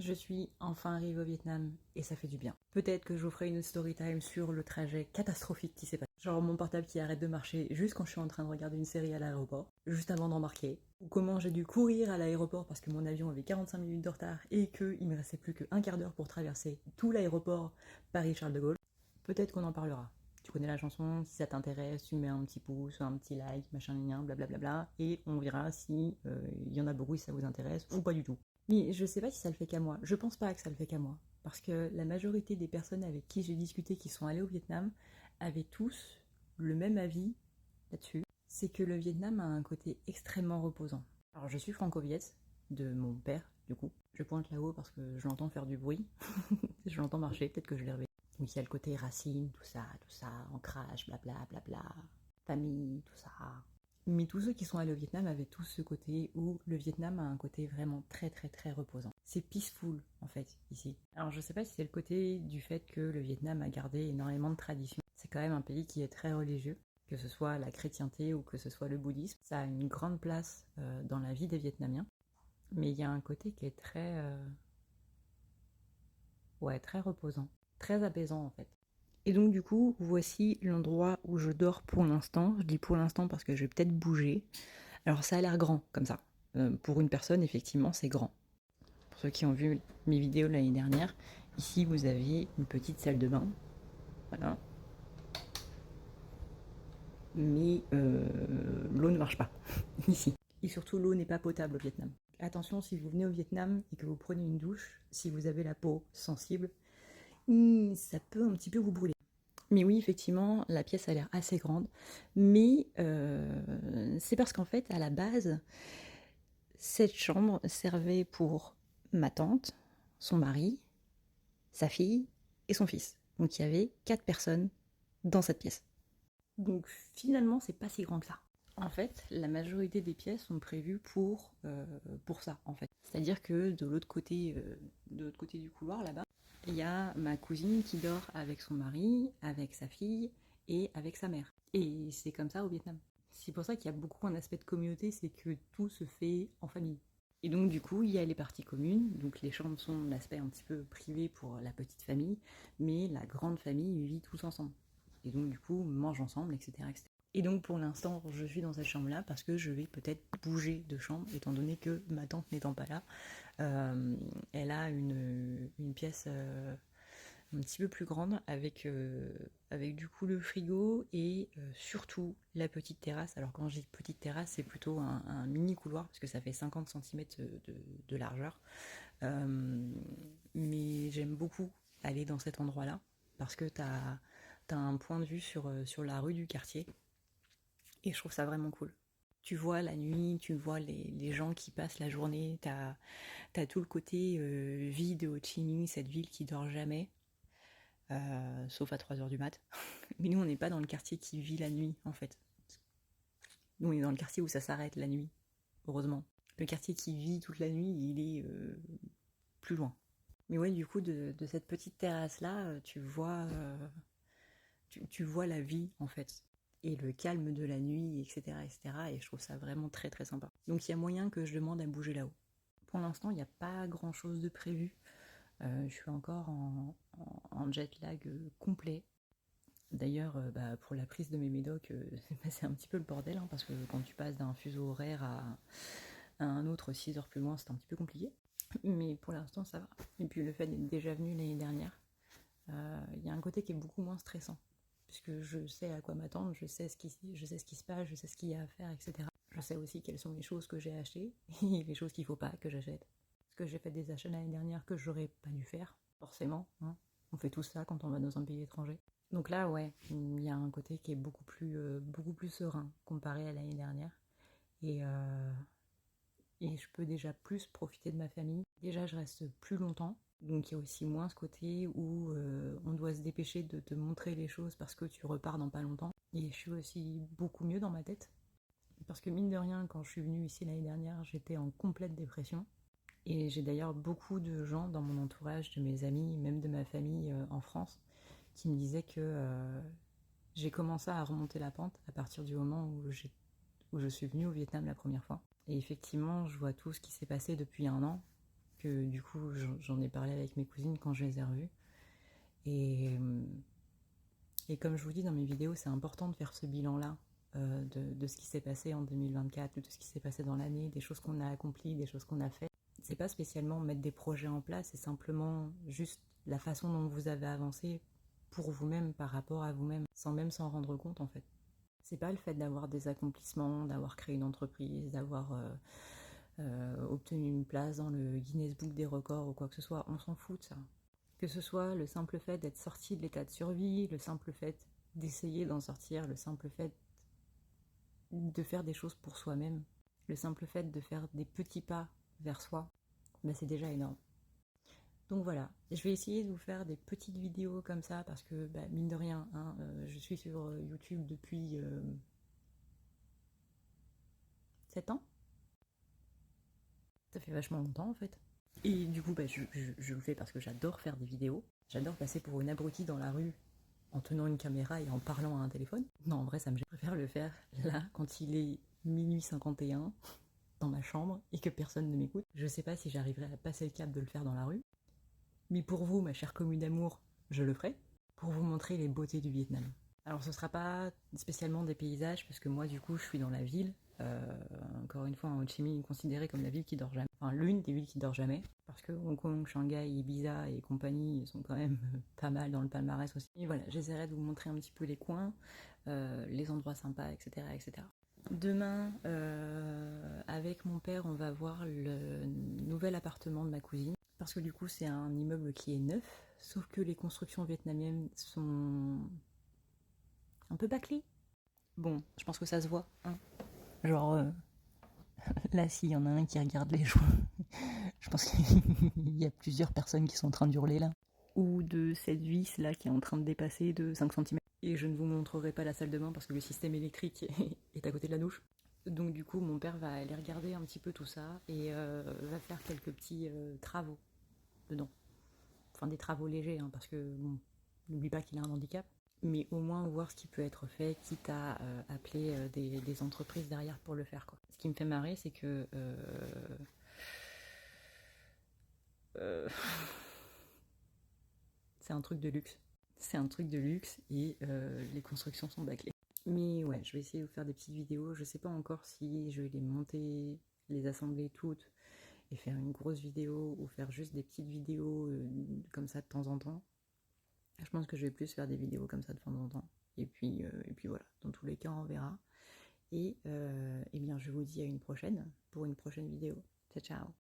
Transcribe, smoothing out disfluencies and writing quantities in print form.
Je suis enfin arrivée au Vietnam et ça fait du bien. Peut-être que je vous ferai une story time sur le trajet catastrophique qui s'est passé. Genre mon portable qui arrête de marcher juste quand je suis en train de regarder une série à l'aéroport, juste avant d'embarquer. Ou comment j'ai dû courir à l'aéroport parce que mon avion avait 45 minutes de retard et qu'il me restait plus qu'un quart d'heure pour traverser tout l'aéroport Paris-Charles de Gaulle. Peut-être qu'on en parlera. Tu connais la chanson, si ça t'intéresse, tu mets un petit pouce, un petit like, machin, blablabla, et on verra si y en a beaucoup si ça vous intéresse ou pas du tout. Mais je sais pas si ça le fait qu'à moi. Je pense pas que ça le fait qu'à moi. Parce que la majorité des personnes avec qui j'ai discuté qui sont allées au Vietnam avaient tous le même avis là-dessus. C'est que le Vietnam a un côté extrêmement reposant. Alors je suis franco-viet de mon père, du coup. Je pointe là-haut parce que je l'entends faire du bruit. Je l'entends marcher, peut-être que je l'ai réveillé. Donc il y a le côté racine, tout ça, ancrage, blabla, blabla, famille, tout ça. Mais tous ceux qui sont allés au Vietnam avaient tous ce côté où le Vietnam a un côté vraiment très très très reposant. C'est peaceful en fait ici. Alors je sais pas si c'est le côté du fait que le Vietnam a gardé énormément de traditions. C'est quand même un pays qui est très religieux, que ce soit la chrétienté ou que ce soit le bouddhisme. Ça a une grande place dans la vie des Vietnamiens. Mais il y a un côté qui est très reposant, très apaisant en fait. Et donc du coup, voici l'endroit où je dors pour l'instant. Je dis pour l'instant parce que je vais peut-être bouger. Alors ça a l'air grand comme ça. Pour une personne, effectivement, c'est grand. Pour ceux qui ont vu mes vidéos l'année dernière, ici vous avez une petite salle de bain. Voilà. Mais l'eau ne marche pas ici. Et surtout, l'eau n'est pas potable au Vietnam. Attention, si vous venez au Vietnam et que vous prenez une douche, si vous avez la peau sensible, ça peut un petit peu vous brûler. Mais oui, effectivement, la pièce a l'air assez grande. Mais c'est parce qu'en fait, à la base, cette chambre servait pour ma tante, son mari, sa fille et son fils. Donc il y avait 4 personnes dans cette pièce. Donc finalement, c'est pas si grand que ça. En fait, la majorité des pièces sont prévues pour ça, en fait. C'est-à-dire que de l'autre côté du couloir, là-bas, il y a ma cousine qui dort avec son mari, avec sa fille et avec sa mère. Et c'est comme ça au Vietnam. C'est pour ça qu'il y a beaucoup un aspect de communauté, c'est que tout se fait en famille. Et donc du coup, il y a les parties communes, donc les chambres sont l'aspect un petit peu privé pour la petite famille, mais la grande famille vit tous ensemble. Et donc du coup, mange ensemble, etc., etc. Et donc pour l'instant, je suis dans cette chambre-là parce que je vais peut-être bouger de chambre, étant donné que ma tante n'étant pas là, elle a une pièce un petit peu plus grande avec du coup le frigo et surtout la petite terrasse. Alors quand je dis petite terrasse, c'est plutôt un mini couloir parce que ça fait 50 cm de largeur. Mais j'aime beaucoup aller dans cet endroit-là parce que t'as un point de vue sur la rue du quartier et je trouve ça vraiment cool. Tu vois la nuit, tu vois les gens qui passent la journée, t'as tout le côté vie de Ho Chi Minh, cette ville qui dort jamais, sauf à 3 heures du mat. Mais nous, on n'est pas dans le quartier qui vit la nuit, en fait. Nous, on est dans le quartier où ça s'arrête la nuit, heureusement. Le quartier qui vit toute la nuit, il est plus loin. Mais ouais, du coup, de cette petite terrasse-là, tu vois la vie, en fait. Et le calme de la nuit, etc., etc. Et je trouve ça vraiment très, très sympa. Donc, il y a moyen que je demande à bouger là-haut. Pour l'instant, il n'y a pas grand-chose de prévu. Je suis encore en jet lag complet. D'ailleurs, pour la prise de mes médocs, c'est un petit peu le bordel, hein, parce que quand tu passes d'un fuseau horaire à un autre 6 heures plus loin, c'est un petit peu compliqué. Mais pour l'instant, ça va. Et puis le fait d'être déjà venu l'année dernière, il y a un côté qui est beaucoup moins stressant. Puisque je sais à quoi m'attendre, je sais ce qui se passe, je sais ce qu'il y a à faire, etc. Je sais aussi quelles sont les choses que j'ai achetées et les choses qu'il ne faut pas que j'achète. Parce que j'ai fait des achats l'année dernière que j'aurais pas dû faire, forcément. Hein. On fait tout ça quand on va dans un pays étranger. Donc là, ouais, il y a un côté qui est beaucoup plus serein comparé à l'année dernière. Et, euh, et je peux déjà plus profiter de ma famille. Déjà, je reste plus longtemps. Donc il y a aussi moins ce côté où on doit se dépêcher de te montrer les choses parce que tu repars dans pas longtemps. Et je suis aussi beaucoup mieux dans ma tête. Parce que mine de rien, quand je suis venue ici l'année dernière, j'étais en complète dépression. Et j'ai d'ailleurs beaucoup de gens dans mon entourage, de mes amis, même de ma famille en France, qui me disaient que j'ai commencé à remonter la pente à partir du moment où je suis venue au Vietnam la première fois. Et effectivement, je vois tout ce qui s'est passé depuis un an. que du coup j'en ai parlé avec mes cousines quand je les ai revues. Et comme je vous dis dans mes vidéos, c'est important de faire ce bilan-là de ce qui s'est passé en 2024, de ce qui s'est passé dans l'année, des choses qu'on a accomplies, des choses qu'on a faites. C'est pas spécialement mettre des projets en place, c'est simplement juste la façon dont vous avez avancé pour vous-même, par rapport à vous-même, sans même s'en rendre compte en fait. C'est pas le fait d'avoir des accomplissements, d'avoir créé une entreprise, d'avoir obtenu une place dans le Guinness Book des records ou quoi que ce soit, on s'en fout de ça. Que ce soit le simple fait d'être sorti de l'état de survie, le simple fait d'essayer d'en sortir, le simple fait de faire des choses pour soi-même, le simple fait de faire des petits pas vers soi, bah c'est déjà énorme. Donc voilà, je vais essayer de vous faire des petites vidéos comme ça parce que, bah, mine de rien, hein, je suis sur YouTube depuis 7 ans. Ça fait vachement longtemps en fait. Et du coup, bah, je le fais parce que j'adore faire des vidéos. J'adore passer pour une abrutie dans la rue en tenant une caméra et en parlant à un téléphone. Non, en vrai, ça me gêne. Je préfère le faire là, quand il est minuit 51, dans ma chambre, et que personne ne m'écoute. Je sais pas si j'arriverai à passer le cap de le faire dans la rue. Mais pour vous, ma chère commune d'amour, je le ferai. Pour vous montrer les beautés du Vietnam. Alors ce sera pas spécialement des paysages, parce que moi du coup je suis dans la ville. Encore une fois, Ho Chi Minh est considérée comme la ville qui dort jamais. Enfin l'une des villes qui dort jamais. Parce que Hong Kong, Shanghai, Ibiza et compagnie sont quand même pas mal dans le palmarès aussi. Et voilà, j'essaierai de vous montrer un petit peu les coins, les endroits sympas, etc. etc. Demain, avec mon père, on va voir le nouvel appartement de ma cousine. Parce que du coup, c'est un immeuble qui est neuf, sauf que les constructions vietnamiennes sont un peu bâclées. Bon, je pense que ça se voit. Hein. Genre, là, s'il y en a un qui regarde les joints, je pense qu'il y a plusieurs personnes qui sont en train d'hurler là. Ou de cette vis là qui est en train de dépasser de 5 cm. Et je ne vous montrerai pas la salle de bain parce que le système électrique est à côté de la douche. Donc du coup, mon père va aller regarder un petit peu tout ça et va faire quelques petits travaux dedans. Enfin, des travaux légers, hein, parce que, bon, n'oublie pas qu'il a un handicap. Mais au moins voir ce qui peut être fait, quitte à appeler des entreprises derrière pour le faire, quoi. Ce qui me fait marrer, c'est que... c'est un truc de luxe. C'est un truc de luxe et les constructions sont bâclées. Mais ouais, je vais essayer de vous faire des petites vidéos. Je sais pas encore si je vais les monter, les assembler toutes et faire une grosse vidéo ou faire juste des petites vidéos comme ça de temps en temps. Je pense que je vais plus faire des vidéos comme ça de temps en temps. Et puis voilà, dans tous les cas, on verra. Et eh bien, je vous dis à une prochaine, pour une prochaine vidéo. Ciao, ciao!